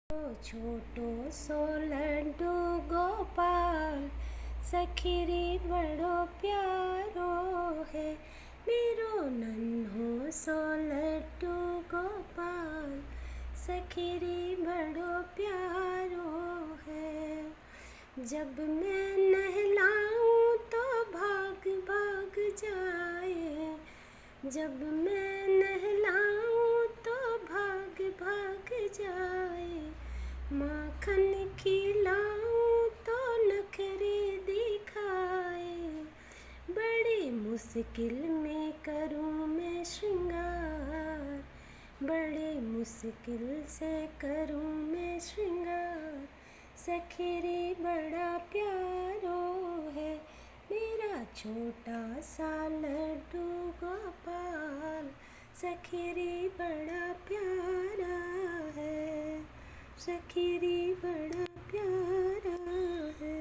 छोटो सो लड्डू गोपाल सखी रे बड़ो प्यारो है। मेरो नन्हो सो लड्डू गोपाल सखी रे बड़ो प्यारो है। जब मैं नहलाऊं तो भाग भाग जाए, जब मैं नहलाऊं तो भाग भाग जाए। माखन खिलाऊं तो नखरे दिखाए, बड़ी मुश्किल में करूं मैं श्रृंगार, बड़े मुश्किल से करूं मैं श्रृंगार। सखी रे बड़ा प्यारो है मेरा छोटा सा लड्डू गोपाल, सखी रे बड़ा प्यारा है, सखी रे बड़ा प्यारा है।